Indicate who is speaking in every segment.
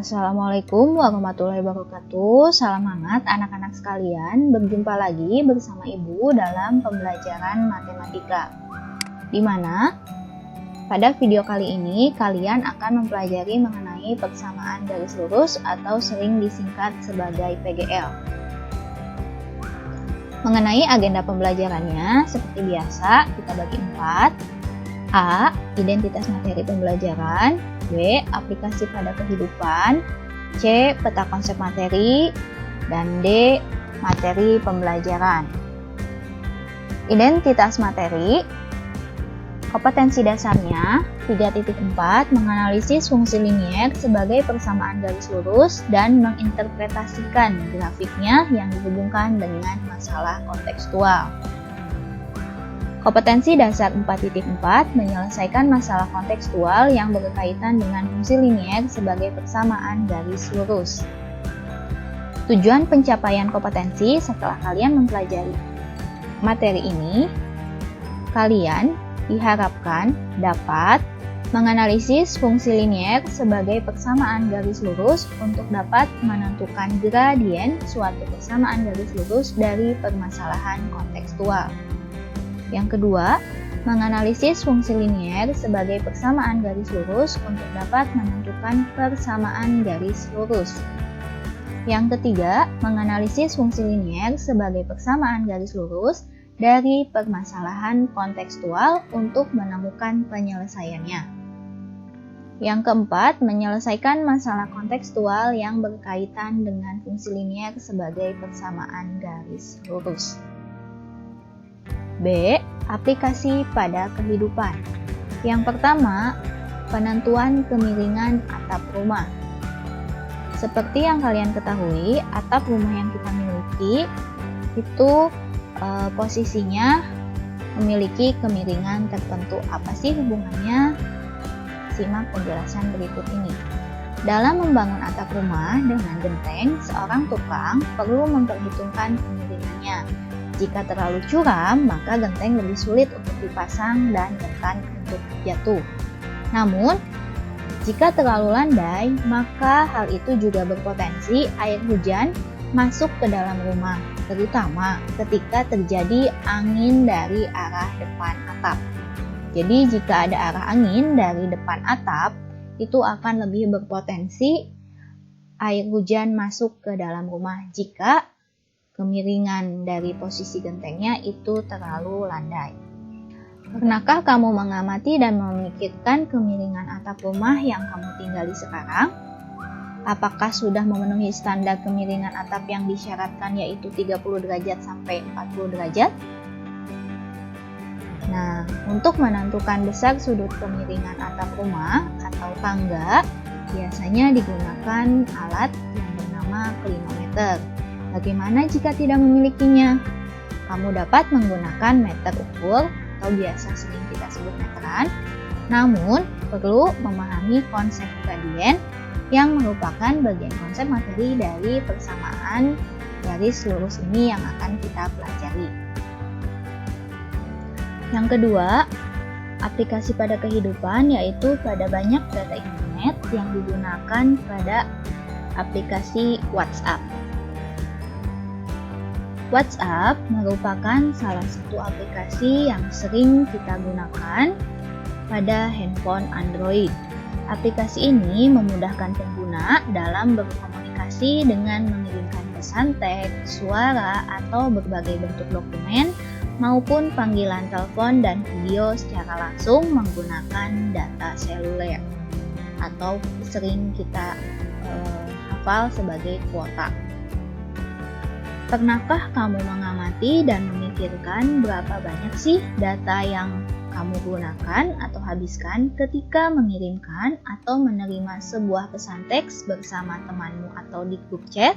Speaker 1: Assalamualaikum warahmatullahi wabarakatuh. Salam hangat anak-anak sekalian. Berjumpa lagi bersama Ibu dalam pembelajaran matematika. Di mana pada video kali ini kalian akan mempelajari mengenai persamaan garis lurus atau sering disingkat sebagai PGL. Mengenai agenda pembelajarannya, seperti biasa kita bagi 4. A. Identitas materi pembelajaran. B. Aplikasi pada kehidupan. C. Peta konsep materi. Dan D. Materi pembelajaran. Identitas materi. Kompetensi dasarnya 3.4 menganalisis fungsi linier sebagai persamaan garis lurus dan menginterpretasikan grafiknya yang dihubungkan dengan masalah kontekstual. Kompetensi dasar 4.4 menyelesaikan masalah kontekstual yang berkaitan dengan fungsi linier sebagai persamaan garis lurus. Tujuan pencapaian kompetensi setelah kalian mempelajari materi ini, kalian diharapkan dapat menganalisis fungsi linier sebagai persamaan garis lurus untuk dapat menentukan gradien suatu persamaan garis lurus dari permasalahan kontekstual. Yang kedua, menganalisis fungsi linier sebagai persamaan garis lurus untuk dapat menentukan persamaan garis lurus. Yang ketiga, menganalisis fungsi linier sebagai persamaan garis lurus dari permasalahan kontekstual untuk menemukan penyelesaiannya. Yang keempat, menyelesaikan masalah kontekstual yang berkaitan dengan fungsi linier sebagai persamaan garis lurus. B. Aplikasi pada kehidupan. Yang pertama, penentuan kemiringan atap rumah. Seperti yang kalian ketahui, atap rumah yang kita miliki itu posisinya memiliki kemiringan tertentu. Apa sih hubungannya? Simak penjelasan berikut ini. Dalam membangun atap rumah dengan genteng, seorang tukang perlu memperhitungkan kemiringannya. Jika terlalu curam, maka genteng lebih sulit untuk dipasang dan rentan untuk jatuh. Namun, jika terlalu landai, maka hal itu juga berpotensi air hujan masuk ke dalam rumah, terutama ketika terjadi angin dari arah depan atap. Jadi, jika ada arah angin dari depan atap, itu akan lebih berpotensi air hujan masuk ke dalam rumah jika kemiringan dari posisi gentengnya itu terlalu landai. Pernahkah kamu mengamati dan memikirkan kemiringan atap rumah yang kamu tinggali sekarang? Apakah sudah memenuhi standar kemiringan atap yang disyaratkan, yaitu 30 derajat sampai 40 derajat? Nah, untuk menentukan besar sudut kemiringan atap rumah atau tangga, biasanya digunakan alat yang bernama klinometer. Bagaimana jika tidak memilikinya? Kamu dapat menggunakan meter ukur atau biasa sering kita sebut meteran. Namun, perlu memahami konsep gradien yang merupakan bagian konsep materi dari persamaan garis lurus ini yang akan kita pelajari. Yang kedua, aplikasi pada kehidupan, yaitu pada banyak data internet yang digunakan pada aplikasi WhatsApp. WhatsApp merupakan salah satu aplikasi yang sering kita gunakan pada handphone Android. Aplikasi ini memudahkan pengguna dalam berkomunikasi dengan mengirimkan pesan teks, suara, atau berbagai bentuk dokumen maupun panggilan telepon dan video secara langsung menggunakan data seluler atau sering kita hafal sebagai kuota. Pernahkah kamu mengamati dan memikirkan berapa banyak sih data yang kamu gunakan atau habiskan ketika mengirimkan atau menerima sebuah pesan teks bersama temanmu atau di grup chat?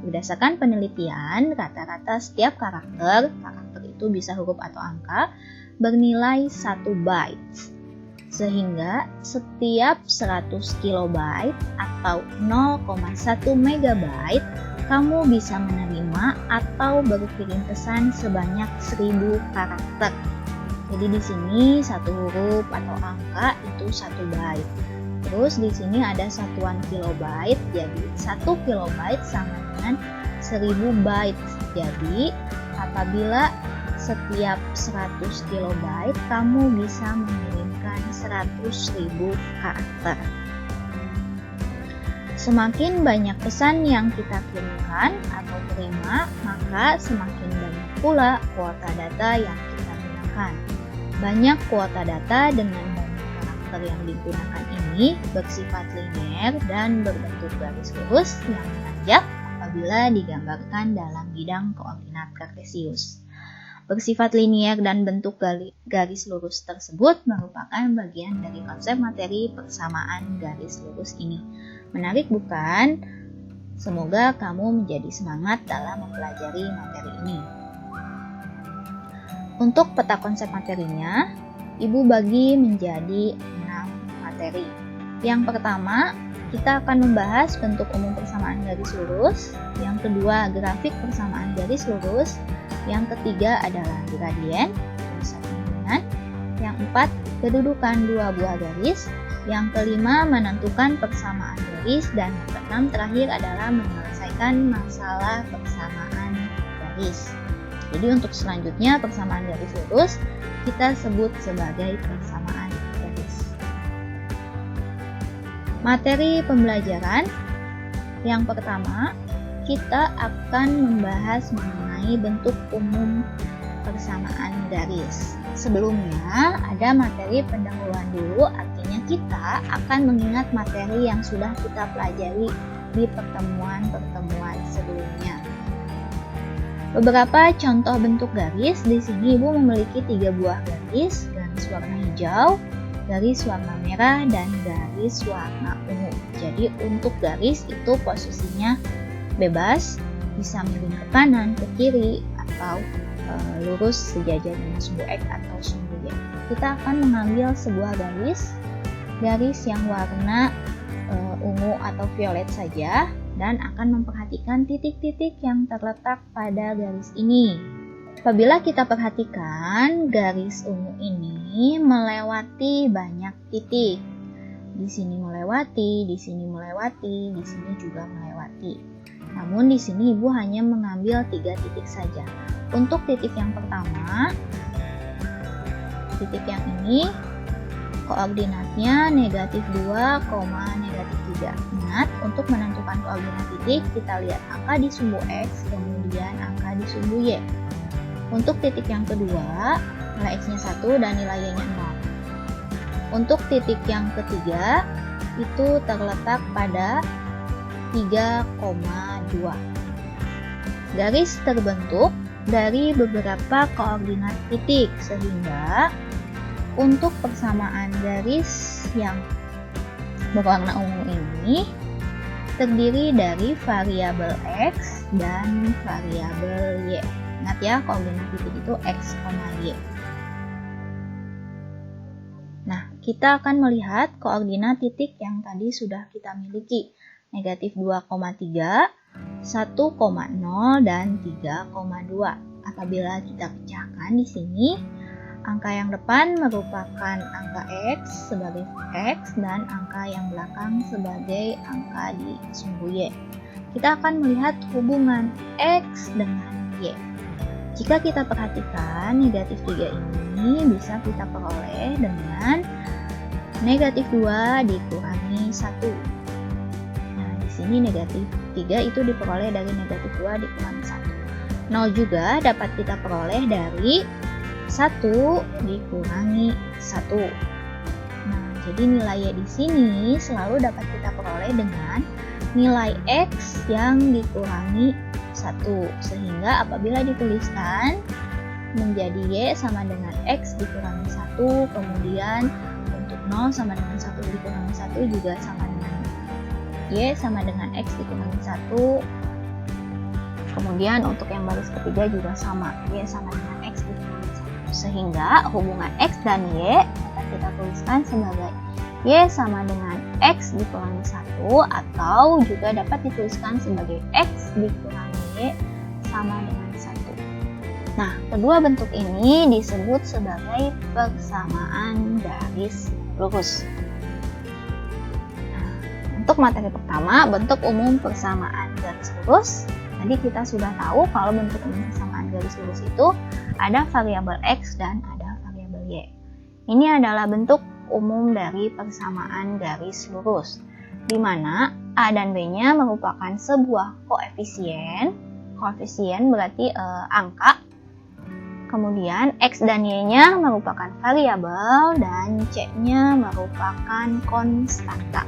Speaker 1: Berdasarkan penelitian, rata-rata setiap karakter itu bisa huruf atau angka, bernilai 1 byte. Sehingga setiap 100 kilobyte atau 0,1 megabyte kamu bisa menerima atau berkirim pesan sebanyak 1000 karakter. Jadi di sini satu huruf atau angka itu 1 byte. Terus di sini ada satuan kilobyte, jadi 1 kilobyte sama dengan 1000 byte. Jadi apabila setiap 100 kilobyte kamu bisa mengirimkan 100.000 karakter. Semakin banyak pesan yang kita kirimkan atau terima, maka semakin banyak pula kuota data yang kita gunakan. Banyak kuota data dengan banyak karakter yang digunakan ini bersifat linier dan berbentuk garis lurus yang menanjak apabila digambarkan dalam bidang koordinat kartesius. Bersifat linier dan bentuk garis lurus tersebut merupakan bagian dari konsep materi persamaan garis lurus ini. Menarik bukan? Semoga kamu menjadi semangat dalam mempelajari materi ini. Untuk peta konsep materinya, Ibu bagi menjadi 6 materi. Yang pertama, kita akan membahas bentuk umum persamaan garis lurus. Yang kedua, grafik persamaan garis lurus. Yang ketiga adalah gradien, bilangan. Yang empat, kedudukan dua buah garis. Yang kelima, menentukan persamaan garis. Dan yang keenam terakhir adalah menyelesaikan masalah persamaan garis. Jadi untuk selanjutnya persamaan garis lurus kita sebut sebagai persamaan garis. Materi pembelajaran yang pertama, kita akan membahas mengenai bentuk umum persamaan garis. Sebelumnya ada materi pendahuluan dulu, artinya kita akan mengingat materi yang sudah kita pelajari di pertemuan-pertemuan sebelumnya. Beberapa contoh bentuk garis. Di sini Ibu memiliki 3 buah garis, garis warna hijau, garis warna merah, dan garis warna ungu. Jadi untuk garis itu posisinya bebas, bisa miring ke kanan, ke kiri, atau lurus sejajar dengan sumbu X atau sumbu Y. Kita akan mengambil sebuah garis yang warna ungu atau violet saja, dan akan memperhatikan titik-titik yang terletak pada garis ini. Apabila kita perhatikan, garis ungu ini melewati banyak titik. Di sini melewati, di sini melewati, di sini juga melewati. Namun di sini Ibu hanya mengambil 3 titik saja. Untuk titik yang pertama, titik yang ini koordinatnya -2, -3. Ingat, untuk menentukan koordinat titik, kita lihat angka di sumbu X, kemudian angka di sumbu Y. Untuk titik yang kedua, nilai X-nya 1 dan nilai Y-nya 0. Untuk titik yang ketiga, itu terletak pada 3,2. Garis terbentuk dari beberapa koordinat titik, sehingga untuk persamaan garis yang berwarna ungu ini terdiri dari variabel X dan variabel Y. Ingat ya, koordinat titik itu X, Y. Nah, kita akan melihat koordinat titik yang tadi sudah kita miliki. -2,3, 1,0, dan 3,2. Apabila kita pecahkan di sini, angka yang depan merupakan angka X sebagai X dan angka yang belakang sebagai angka di sumbu Y. Kita akan melihat hubungan X dengan Y. Jika kita perhatikan, -3 ini bisa kita peroleh dengan -2 dikurangi 1. Nah, di sini -3 itu diperoleh dari -2 dikurangi 1. 0 juga dapat kita peroleh dari 1 dikurangi 1. Nah, jadi nilai Y di sini selalu dapat kita peroleh dengan nilai X yang dikurangi 1. Sehingga apabila dituliskan menjadi Y sama dengan X dikurangi 1, kemudian untuk 0 sama dengan 1 dikurangi 1 juga sama dengan Y sama dengan X dikurangi 1. Kemudian untuk yang baris ketiga juga sama, Y sama dengan X dikurangi 1. Sehingga hubungan X dan Y dapat kita tuliskan sebagai Y sama dengan X dikurangi 1, atau juga dapat dituliskan sebagai X dikurangi Y sama dengan 1. Nah, kedua bentuk ini disebut sebagai persamaan garis lurus. Untuk materi pertama, bentuk umum persamaan garis lurus. Tadi kita sudah tahu kalau bentuk umum persamaan garis lurus itu ada variabel X dan ada variabel Y. Ini adalah bentuk umum dari persamaan garis lurus, di mana A dan B-nya merupakan sebuah koefisien. Koefisien berarti angka. Kemudian X dan Y-nya merupakan variabel dan C-nya merupakan konstanta.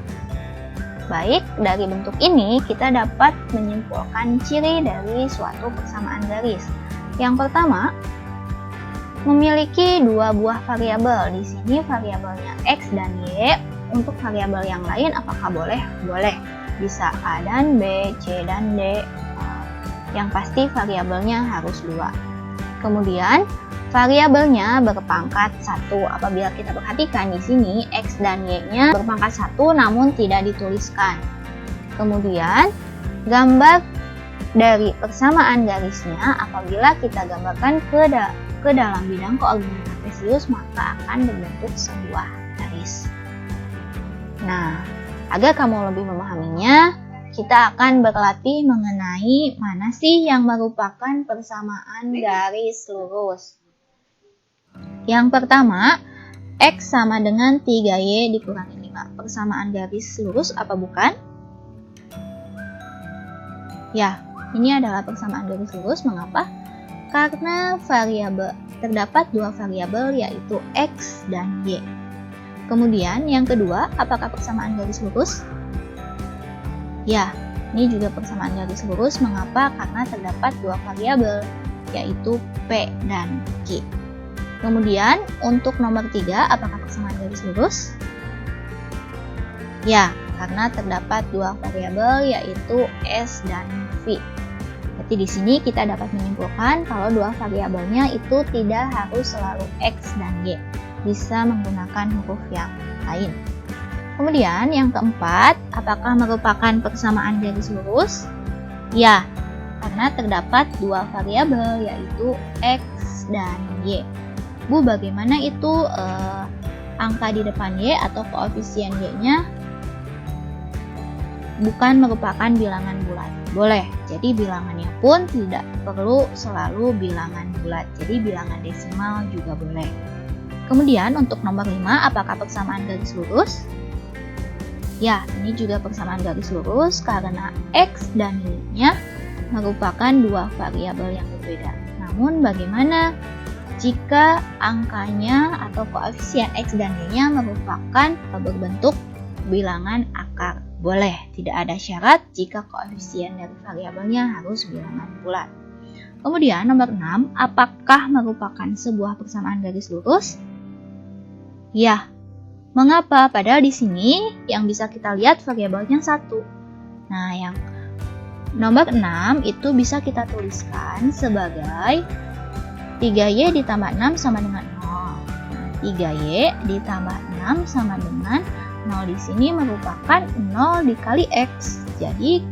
Speaker 1: Baik, dari bentuk ini kita dapat menyimpulkan ciri dari suatu persamaan garis. Yang pertama, memiliki dua buah variabel. Di sini variabelnya X dan Y. Untuk variabel yang lain apakah boleh? Boleh. Bisa A dan B, C dan D. Yang pasti variabelnya harus dua. Kemudian variabelnya berpangkat 1. Apabila kita perhatikan di sini X dan Y-nya berpangkat 1 namun tidak dituliskan. Kemudian gambar dari persamaan garisnya apabila kita gambarkan ke dalam bidang koordinat kartesius maka akan berbentuk sebuah garis. Nah, agar kamu lebih memahaminya, kita akan berlatih mengenai mana sih yang merupakan persamaan garis lurus. Yang pertama, X sama dengan 3Y dikurangi 5. Persamaan garis lurus apa bukan? Ya, ini adalah persamaan garis lurus. Mengapa? Karena terdapat dua variabel yaitu X dan Y. Kemudian yang kedua, apakah persamaan garis lurus? Ya, ini juga persamaan garis lurus. Mengapa? Karena terdapat dua variabel yaitu P dan Q. Kemudian untuk nomor 3, apakah persamaan garis lurus? Ya, karena terdapat dua variabel yaitu S dan V. Jadi di sini kita dapat menyimpulkan kalau dua variabelnya itu tidak harus selalu X dan Y. Bisa menggunakan huruf yang lain. Kemudian yang keempat, apakah merupakan persamaan garis lurus? Ya, karena terdapat dua variabel yaitu X dan Y. Bu, bagaimana itu angka di depan Y atau koefisien Y-nya bukan merupakan bilangan bulat? Boleh, jadi bilangannya pun tidak perlu selalu bilangan bulat, jadi bilangan desimal juga boleh. Kemudian untuk nomor 5, apakah persamaan garis lurus? Ya, ini juga persamaan garis lurus karena X dan Y-nya merupakan dua variabel yang berbeda. Namun bagaimana jika angkanya atau koefisien X dan Y-nya merupakan berbentuk bilangan akar? Boleh, tidak ada syarat jika koefisien dari variabelnya harus bilangan bulat. Kemudian nomor 6, apakah merupakan sebuah persamaan garis lurus? Ya. Mengapa? Padahal di sini yang bisa kita lihat variabelnya 1. Nah, yang nomor 6 itu bisa kita tuliskan sebagai 3Y ditambah 6 sama dengan 0. Nah, 3Y ditambah 6 sama dengan 0 di sini merupakan 0 dikali X. Jadi,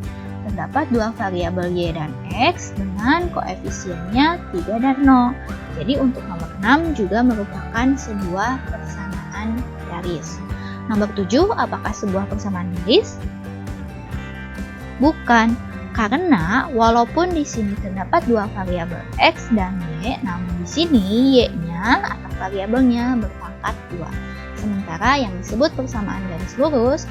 Speaker 1: terdapat dua variabel Y dan X dengan koefisiennya 3 dan 0. Jadi, untuk nomor 6 juga merupakan sebuah persamaan garis. Nomor 7, apakah sebuah persamaan garis? Bukan, karena walaupun di sini terdapat dua variabel X dan Y, namun di sini Y-nya atau variabelnya berpangkat 2. Sementara yang disebut persamaan garis lurus,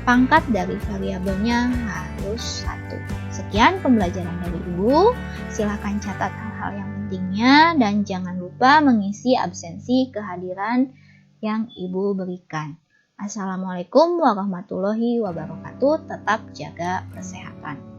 Speaker 1: pangkat dari variabelnya harus 1. Sekian pembelajaran dari Ibu. Silakan catat hal-hal yang pentingnya dan jangan lupa mengisi absensi kehadiran yang Ibu berikan. Assalamualaikum warahmatullahi wabarakatuh. Tetap jaga kesehatan.